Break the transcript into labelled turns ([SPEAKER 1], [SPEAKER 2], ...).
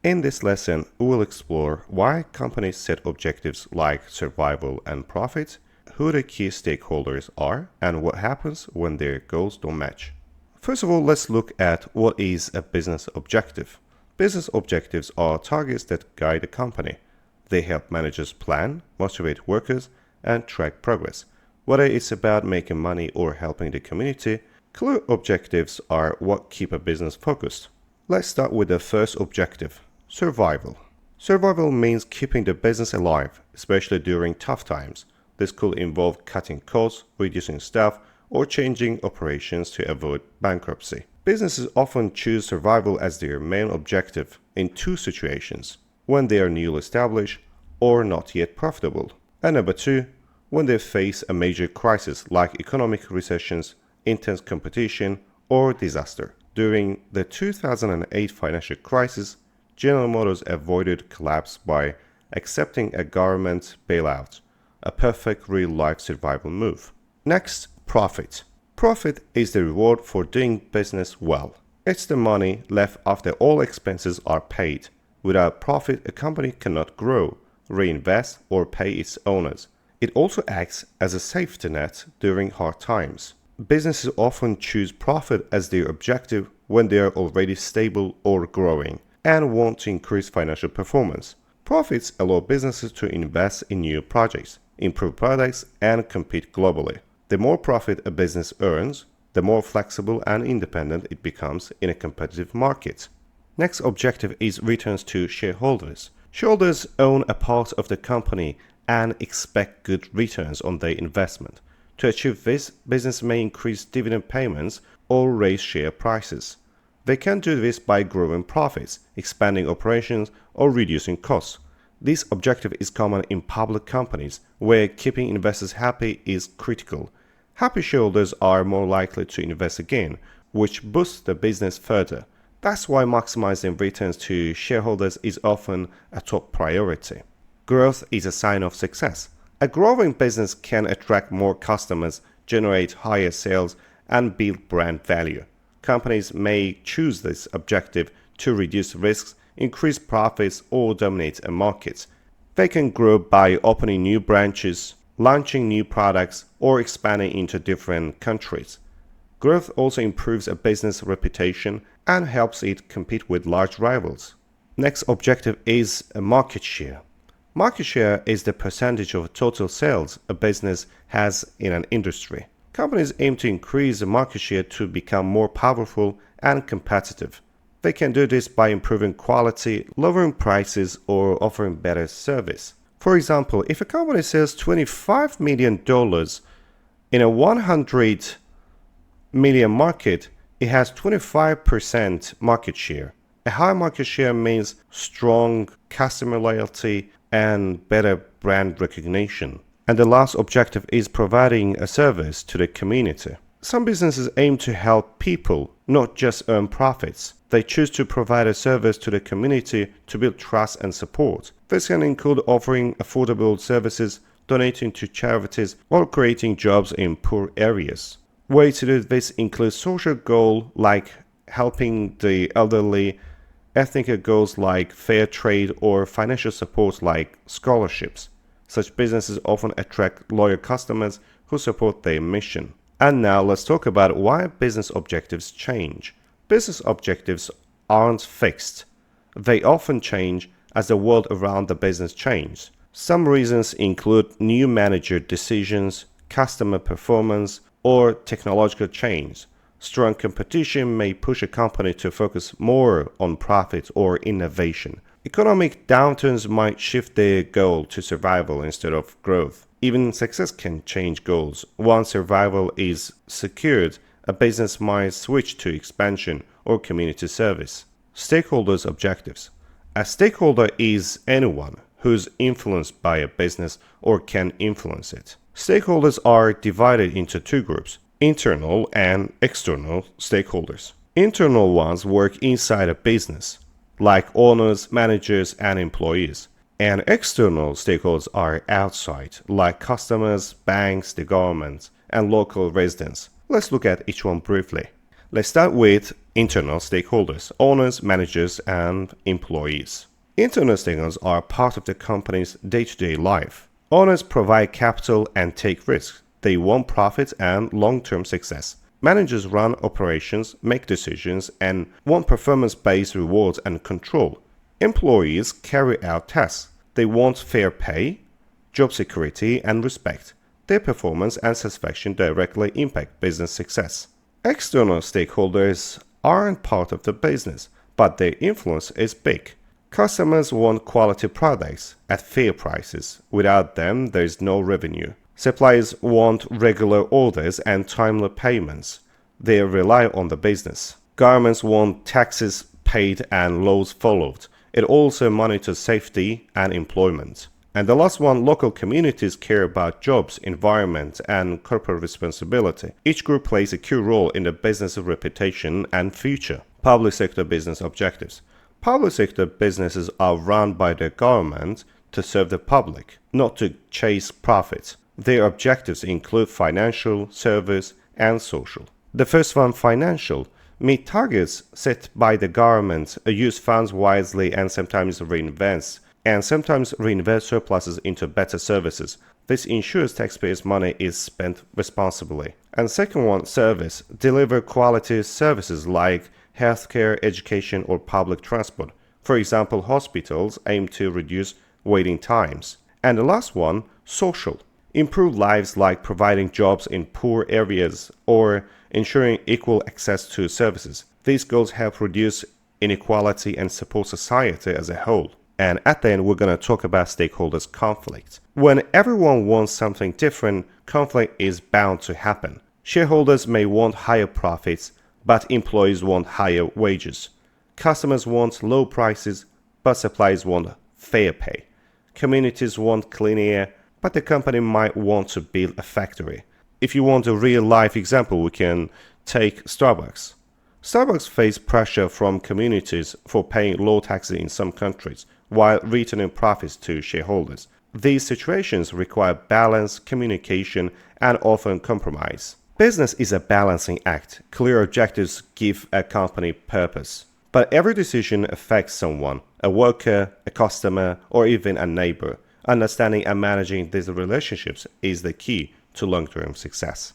[SPEAKER 1] In this lesson, we will explore why companies set objectives like survival and profit, who the key stakeholders are, and what happens when their goals don't match. First of all, let's look at what is a business objective. Business objectives are targets that guide a company. They help managers plan, motivate workers, and track progress. Whether it's about making money or helping the community, clear objectives are what keep a business focused. Let's start with the first objective. Survival. Survival means keeping the business alive, especially during tough times. This could involve cutting costs, reducing staff, or changing operations to avoid bankruptcy. Businesses often choose survival as their main objective in two situations: when they are newly established or not yet profitable, and number two, when they face a major crisis like economic recessions, intense competition, or disaster. During the 2008 financial crisis, General Motors avoided collapse by accepting a government bailout, a perfect real-life survival move. Next, profit. Profit is the reward for doing business well. It's the money left after all expenses are paid. Without profit, a company cannot grow, reinvest, or pay its owners. It also acts as a safety net during hard times. Businesses often choose profit as their objective when they are already stable or growing and want to increase financial performance. Profits allow businesses to invest in new projects, improve products, and compete globally. The more profit a business earns, the more flexible and independent it becomes in a competitive market. Next objective is returns to shareholders. Shareholders own a part of the company and expect good returns on their investment. To achieve this, business may increase dividend payments or raise share prices. They can do this by growing profits, expanding operations, or reducing costs. This objective is common in public companies, where keeping investors happy is critical. Happy shareholders are more likely to invest again, which boosts the business further. That's why maximizing returns to shareholders is often a top priority. Growth is a sign of success. A growing business can attract more customers, generate higher sales, and build brand value. Companies may choose this objective to reduce risks, increase profits, or dominate a market. They can grow by opening new branches, launching new products, or expanding into different countries. Growth also improves a business reputation and helps it compete with large rivals. Next objective is a market share. Market share is the percentage of total sales a business has in an industry. Companies aim to increase the market share to become more powerful and competitive. They can do this by improving quality, lowering prices, or offering better service. For example, if a company sells $25 million in a 100 million market, it has 25% market share. A high market share means strong customer loyalty and better brand recognition. And the last objective is providing a service to the community. Some businesses aim to help people, not just earn profits. They choose to provide a service to the community to build trust and support. This can include offering affordable services, donating to charities, or creating jobs in poor areas. Ways to do this include social goals like helping the elderly, ethnic goals like fair trade, or financial support like scholarships. Such businesses often attract loyal customers who support their mission. And now let's talk about why business objectives change. Business objectives aren't fixed. They often change as the world around the business changes. Some reasons include new manager decisions, customer performance, or technological change. Strong competition may push a company to focus more on profit or innovation. Economic downturns might shift their goal to survival instead of growth. Even success can change goals. Once survival is secured, a business might switch to expansion or community service. Stakeholders' objectives. A stakeholder is anyone who's influenced by a business or can influence it. Stakeholders are divided into two groups: internal and external stakeholders. Internal ones work inside a business, like owners, managers, and employees. And external stakeholders are outside, like customers, banks, the government, and local residents. Let's look at each one briefly. Let's start with internal stakeholders, owners, managers, and employees. Internal stakeholders are part of the company's day-to-day life. Owners provide capital and take risks. They want profit and long-term success. Managers run operations, make decisions, and want performance-based rewards and control. Employees carry out tasks. They want fair pay, job security, and respect. Their performance and satisfaction directly impact business success. External stakeholders aren't part of the business, but their influence is big. Customers want quality products at fair prices. Without them, there is no revenue. Suppliers want regular orders and timely payments. They rely on the business. Governments want taxes paid and laws followed. It also monitors safety and employment. And the last one, local communities care about jobs, environment, and corporate responsibility. Each group plays a key role in the business reputation and future. Public sector business objectives. Public sector businesses are run by the government to serve the public, not to chase profits. Their objectives include financial, service, and social. The first one, financial, meet targets set by the government, use funds wisely, and sometimes reinvest surpluses into better services. This ensures taxpayers' money is spent responsibly. And second one, service, deliver quality services like healthcare, education, or public transport. For example, hospitals aim to reduce waiting times. And the last one, social, improve lives like providing jobs in poor areas or ensuring equal access to services. These goals help reduce inequality and support society as a whole. And at the end, we're going to talk about stakeholders' conflict. When everyone wants something different, conflict is bound to happen. Shareholders may want higher profits, but employees want higher wages. Customers want low prices, but suppliers want fair pay. Communities want clean air, but the company might want to build a factory. If you want a real-life example, we can take Starbucks. Starbucks face pressure from communities for paying low taxes in some countries, while returning profits to shareholders. These situations require balance, communication, and often compromise. Business is a balancing act. Clear objectives give a company purpose. But every decision affects someone, a worker, a customer, or even a neighbor. Understanding and managing these relationships is the key to long-term success.